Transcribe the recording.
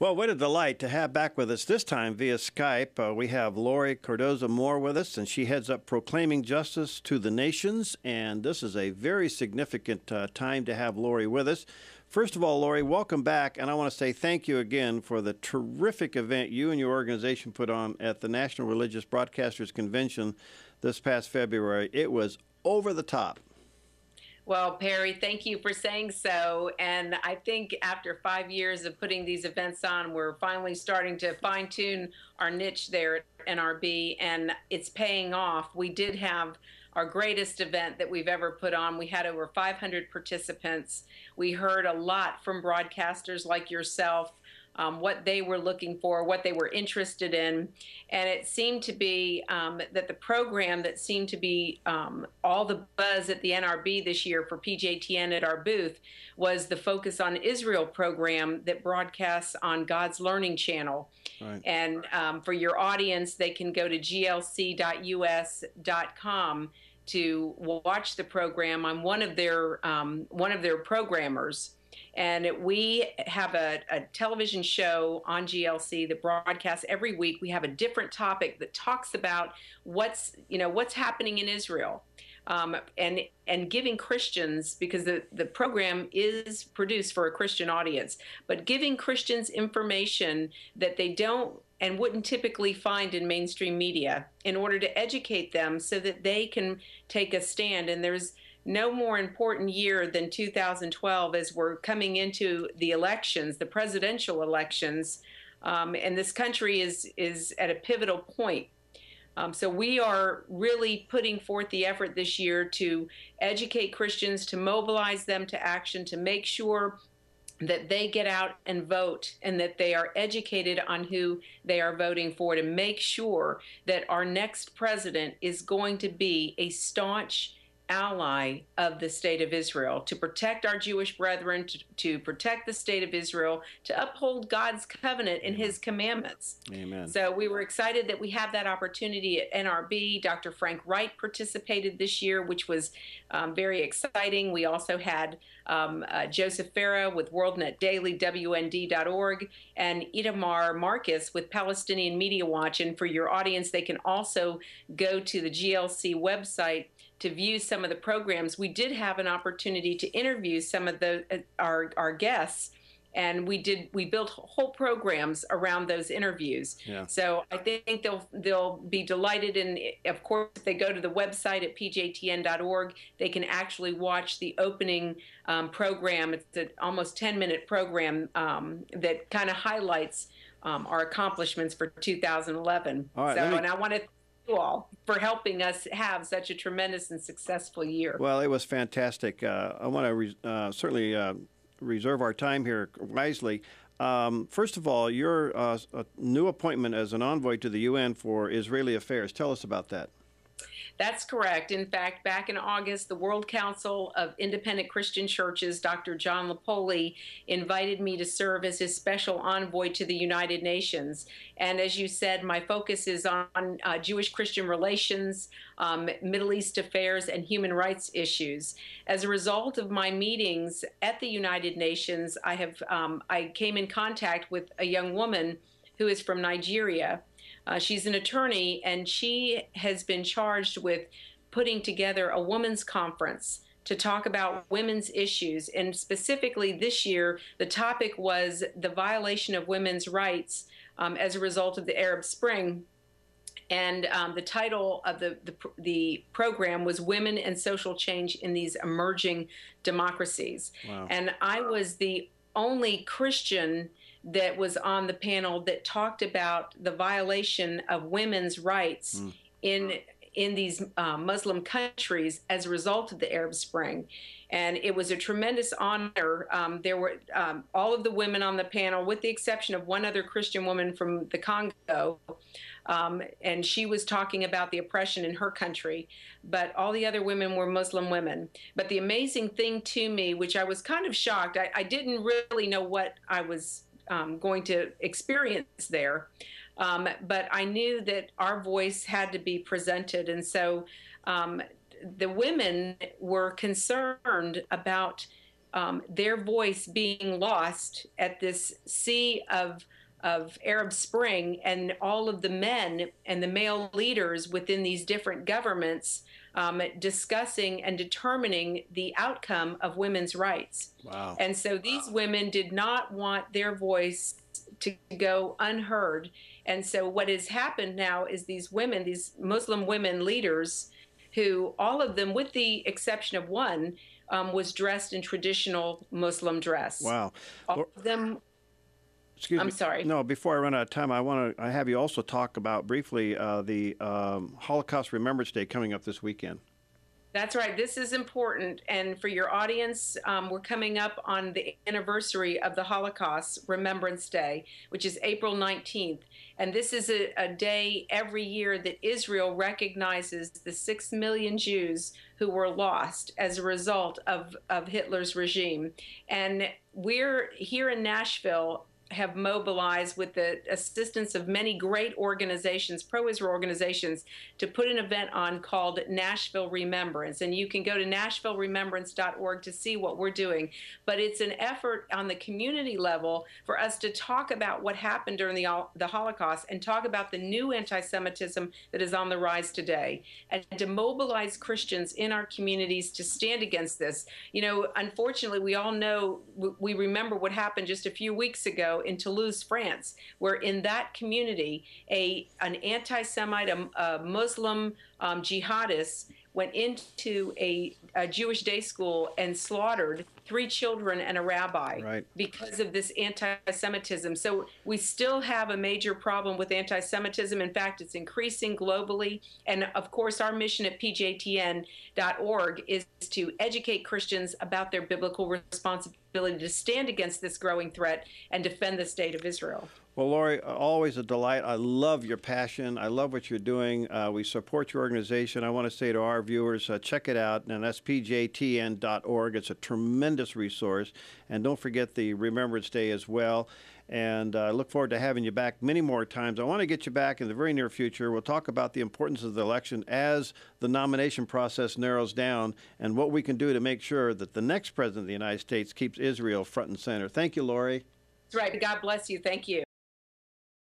Well, what a delight to have back with us this time via Skype. We have Laurie Cardoza-Moore with us, and she heads up Proclaiming Justice to the Nations. And this is a very significant time to have Laurie with us. First of all, Laurie, welcome back. And I want to say thank you again for the terrific event you and your organization put on at the National Religious Broadcasters Convention this past February. It was over the top. Well, Perry, thank you for saying so. And I think after 5 years of putting these events on, we're finally starting to fine-tune our niche there at NRB, and it's paying off. We did have our greatest event that we've ever put on. We had over 500 participants. We heard a lot from broadcasters like yourself, what they were looking for, what they were interested in. And it seemed to be that the program that seemed to be all the buzz at the NRB this year for PJTN at our booth was the Focus on Israel program that broadcasts on God's Learning Channel. Right. And for your audience, they can go to glc.us.com to watch the program. I'm one of their programmers. And we have a television show on GLC that broadcasts every week. We have a different topic that talks about what's happening in Israel, and giving Christians, because the program is produced for a Christian audience, but giving Christians information that they don't and wouldn't typically find in mainstream media in order to educate them so that they can take a stand. And there's no more important year than 2012 as we're coming into the elections, the presidential elections, and this country is at a pivotal point. So we are really putting forth the effort this year to educate Christians, to mobilize them to action, to make sure that they get out and vote and that they are educated on who they are voting for, to make sure that our next president is going to be a staunch ally of the state of Israel, to protect our Jewish brethren, to protect the state of Israel, to uphold God's covenant and his commandments. Amen. So we were excited that we have that opportunity at NRB. Dr. Frank Wright participated this year, which was very exciting. We also had Joseph Farah with WorldNet Daily, WND.org, and Itamar Marcus with Palestinian Media Watch. And for your audience, they can also go to the GLC website to view some of the programs. We did have an opportunity to interview some of our guests, and we built whole programs around those interviews. Yeah. So I think they'll be delighted, and of course, if they go to the website at pjtn.org, they can actually watch the opening program. It's an almost 10-minute program that kind of highlights our accomplishments for 2011. All right, and I want to you all for helping us have such a tremendous and successful year. Well, it was fantastic. I want to certainly reserve our time here wisely. First of all, your new appointment as an envoy to the UN for Israeli affairs. Tell us about that. That's correct. In fact, back in August, the World Council of Independent Christian Churches, Dr. John Lapoli, invited me to serve as his special envoy to the United Nations. And as you said, my focus is on Jewish-Christian relations, Middle East affairs, and human rights issues. As a result of my meetings at the United Nations, I came in contact with a young woman who is from Nigeria. She's an attorney, and she has been charged with putting together a women's conference to talk about women's issues. And specifically this year, the topic was the violation of women's rights as a result of the Arab Spring. And the title of the program was Women and Social Change in These Emerging Democracies. Wow. And I was the only Christian that was on the panel that talked about the violation of women's rights in these Muslim countries as a result of the Arab Spring. And it was a tremendous honor. There were all of the women on the panel, with the exception of one other Christian woman from the Congo, and she was talking about the oppression in her country, but all the other women were Muslim women. But the amazing thing to me, which I was kind of shocked, I didn't really know what I was going to experience there. But I knew that our voice had to be presented. And so the women were concerned about their voice being lost at this sea of Arab Spring, and all of the men and the male leaders within these different governments discussing and determining the outcome of women's rights. Wow. And so these women did not want their voice to go unheard. And so what has happened now is these women, these Muslim women leaders, who all of them, with the exception of one, was dressed in traditional Muslim dress. Wow. All of them. Excuse me. I'm sorry. No, before I run out of time, I have you also talk about briefly the Holocaust Remembrance Day coming up this weekend. That's right. This is important. And for your audience, we're coming up on the anniversary of the Holocaust Remembrance Day, which is April 19th. And this is a day every year that Israel recognizes the 6 million Jews who were lost as a result of Hitler's regime. And we're here in Nashville, have mobilized with the assistance of many great organizations, pro-Israel organizations, to put an event on called Nashville Remembrance. And you can go to nashvilleremembrance.org to see what we're doing. But it's an effort on the community level for us to talk about what happened during the Holocaust and talk about the new anti-Semitism that is on the rise today, and to mobilize Christians in our communities to stand against this. You know, unfortunately, we all know, we remember what happened just a few weeks ago in Toulouse, France, where in that community, an anti-Semite, a Muslim jihadist went into a Jewish day school and slaughtered 3 children and a rabbi because of this anti-Semitism. So we still have a major problem with anti-Semitism. In fact, it's increasing globally. And of course, our mission at pjtn.org is to educate Christians about their biblical responsibility to stand against this growing threat and defend the state of Israel. Well, Laurie, always a delight. I love your passion. I love what you're doing. We support your organization. I want to say to our viewers, check it out, and that's pjtn.org. It's a tremendous resource. And don't forget the Remembrance Day as well. And I look forward to having you back many more times. I want to get you back in the very near future. We'll talk about the importance of the election as the nomination process narrows down and what we can do to make sure that the next president of the United States keeps Israel front and center. Thank you, Laurie. That's right. God bless you. Thank you.